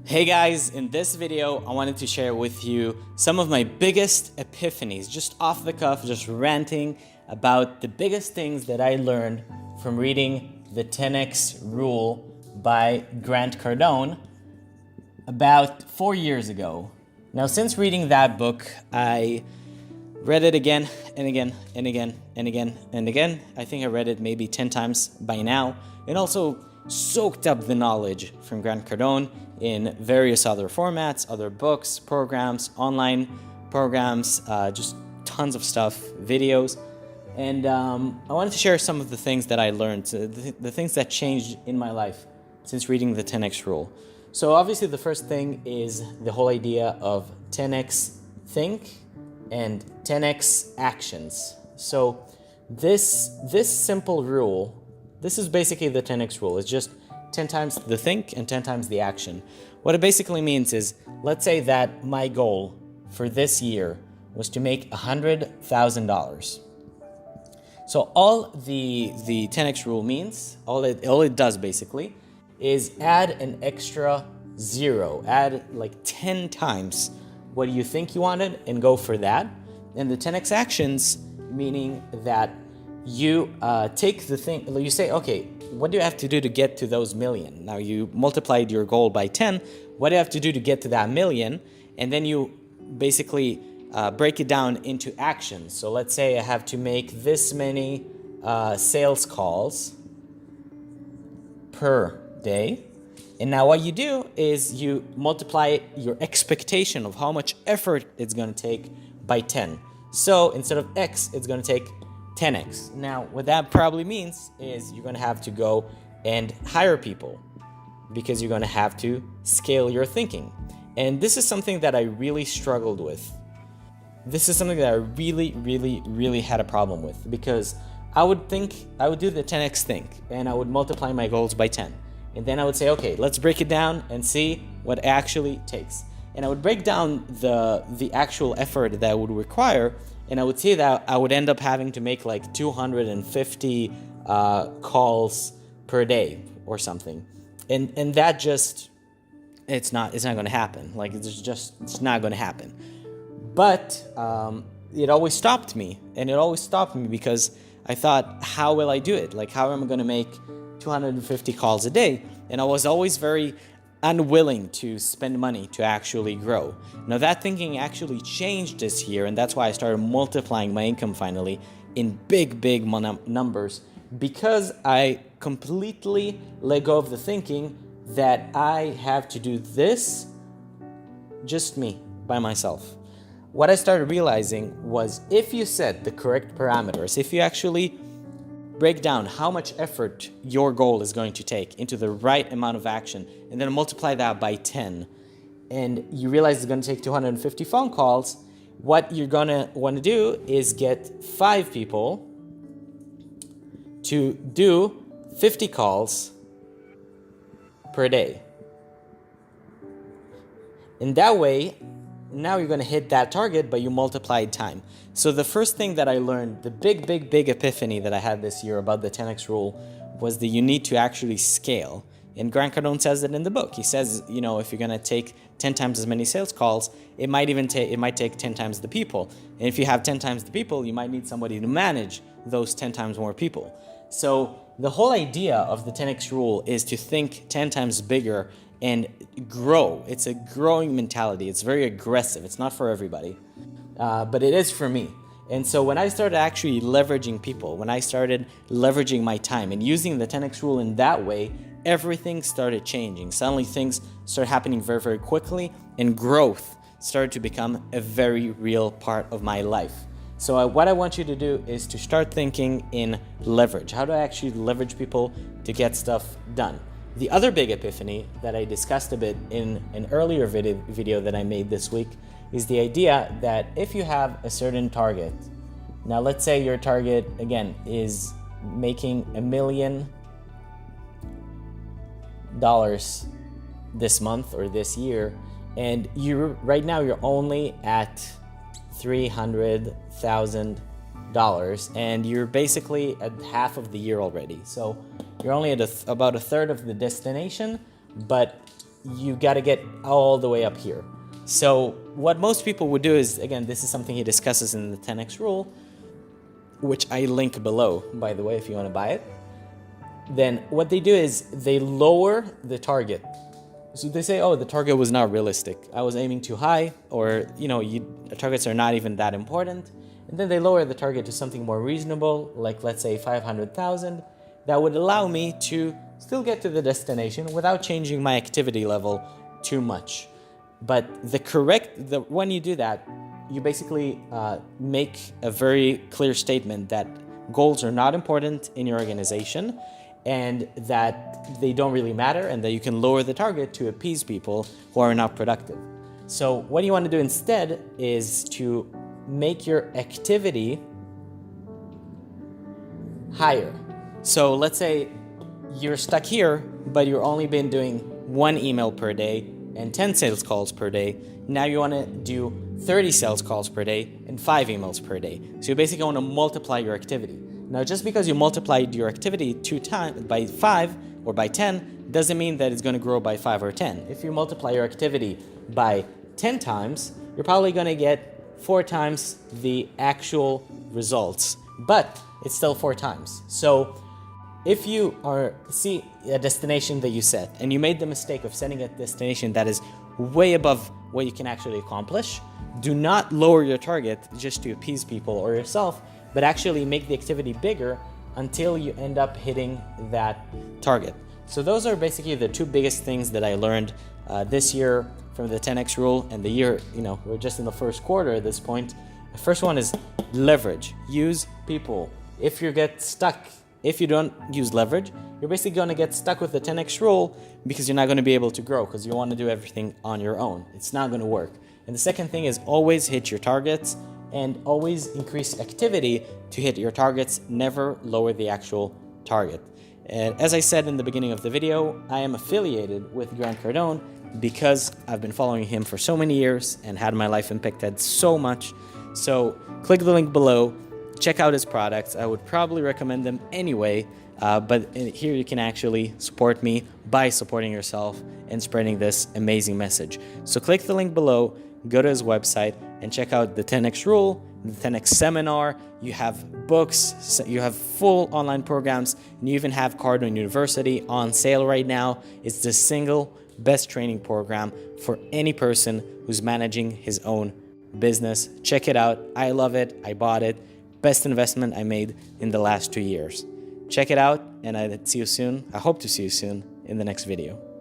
Hey guys, in this video I wanted to share with you some of my biggest epiphanies, just off the cuff, just ranting about the biggest things that I learned from reading the 10x Rule by Cardon about 4 years ago. Now, since reading that book, I read it again and again and again and again and again. I think I read it maybe 10 times by now, and also soaked up the knowledge from Cardon in various other formats, other books, programs, online programs, just tons of stuff, videos. And I wanted to share some of the things that I learned, the things that changed in my life since reading the 10x Rule. So obviously the first thing is the whole idea of 10x think and 10x actions. So this simple rule, this is basically the 10x Rule. It's just 10 times the think and 10 times the action. What it basically means is, let's say that my goal for this year was to make $100,000. So all the 10x Rule means, all it does basically, is add an extra zero. Add like 10 times what you think you wanted and go for that. And the 10x actions, meaning that you take the thing, you say, okay, what do you have to do to get to those million? Now you multiplied your goal by 10. What do you have to do to get to that million? And then you basically break it down into actions. So let's say I have to make this many sales calls per day. And now what you do is you multiply your expectation of how much effort it's going to take by 10. So instead of X, it's going to take 10x. Now, what that probably means is you're going to have to go and hire people because you're going to have to scale your thinking. And this is something that I really struggled with. This is something that I really had a problem with, because I would do the 10x think and I would multiply my goals by 10. And then I would say, okay, let's break it down and see what it actually takes. And I would break down the actual effort that would require, and I would see that I would end up having to make like 250 calls per day or something. And that just, it's not going to happen. Like, it's not going to happen. But it always stopped me. And it always stopped me because I thought, how will I do it? Like, how am I going to make 250 calls a day? And I was always very unwilling to spend money to actually grow. Now that thinking actually changed this year, and that's why I started multiplying my income finally in big numbers, because I completely let go of the thinking that I have to do this just me, by myself. What I started realizing was, if you set the correct parameters, if you actually break down how much effort your goal is going to take into the right amount of action, and then multiply that by 10, and you realize it's going to take 250 phone calls, what you're going to want to do is get 5 people to do 50 calls per day. And that way, now you're going to hit that target, but you multiplied time. So the first thing that I learned, the big epiphany that I had this year about the 10x Rule, was that you need to actually scale. And Cardon says it in the book. He says, if you're going to take 10 times as many sales calls, it might take 10 times the people. And if you have 10 times the people, you might need somebody to manage those 10 times more people. So the whole idea of the 10x Rule is to think 10 times bigger and grow. It's a growing mentality. It's very aggressive. It's not for everybody, but it is for me. And so when I started actually leveraging people, when I started leveraging my time and using the 10x Rule in that way, everything started changing. Suddenly things started happening very quickly, and growth started to become a very real part of my life. So what I want you to do is to start thinking in leverage. How do I actually leverage people to get stuff done? The other big epiphany that I discussed a bit in an earlier video that I made this week is the idea that if you have a certain target, now let's say your target, again, is making $1 million this month or this year, and right now you're only at $300,000, and you're basically at half of the year already. So you're only at about a third of the destination, but you got to get all the way up here. So what most people would do is, again, this is something he discusses in the 10x rule, which I link below, by the way, if you want to buy it. Then what they do is they lower the target. So they say, oh, the target was not realistic. I was aiming too high, or, targets are not even that important. And then they lower the target to something more reasonable, like let's say 500,000. That would allow me to still get to the destination without changing my activity level too much. But when you do that, you basically make a very clear statement that goals are not important in your organization and that they don't really matter, and that you can lower the target to appease people who are not productive. So what you want to do instead is to make your activity higher. So let's say you're stuck here, but you've only been doing 1 email per day and 10 sales calls per day. Now you want to do 30 sales calls per day and 5 emails per day. So you basically want to multiply your activity. Now, just because you multiplied your activity 2 times by 5 or by 10 doesn't mean that it's going to grow by 5 or 10. If you multiply your activity by 10 times, you're probably going to get 4 times the actual results, but it's still 4 times. So if you see a destination that you set and you made the mistake of setting a destination that is way above what you can actually accomplish, do not lower your target just to appease people or yourself, but actually make the activity bigger until you end up hitting that target. So those are basically the 2 biggest things that I learned this year from the 10x rule, and the year, we're just in the first quarter at this point. The first one is leverage. Use people. If you get stuck, if you don't use leverage, you're basically going to get stuck with the 10x rule because you're not going to be able to grow because you want to do everything on your own. It's not going to work. And the second thing is always hit your targets and always increase activity to hit your targets. Never lower the actual target. And as I said in the beginning of the video, I am affiliated with Cardone because I've been following him for so many years and had my life impacted so much. So click the link below, check out his products. I would probably recommend them anyway, but here you can actually support me by supporting yourself and spreading this amazing message. So click the link below, go to his website, and check out the 10x rule, the 10x seminar. You have books, you have full online programs, and you even have Cardon University on sale right now. It's the single best training program for any person who's managing his own business. Check it out. I love it. I bought it. Best investment I made in the last 2 years. Check it out, and I'll see you soon. I hope to see you soon in the next video.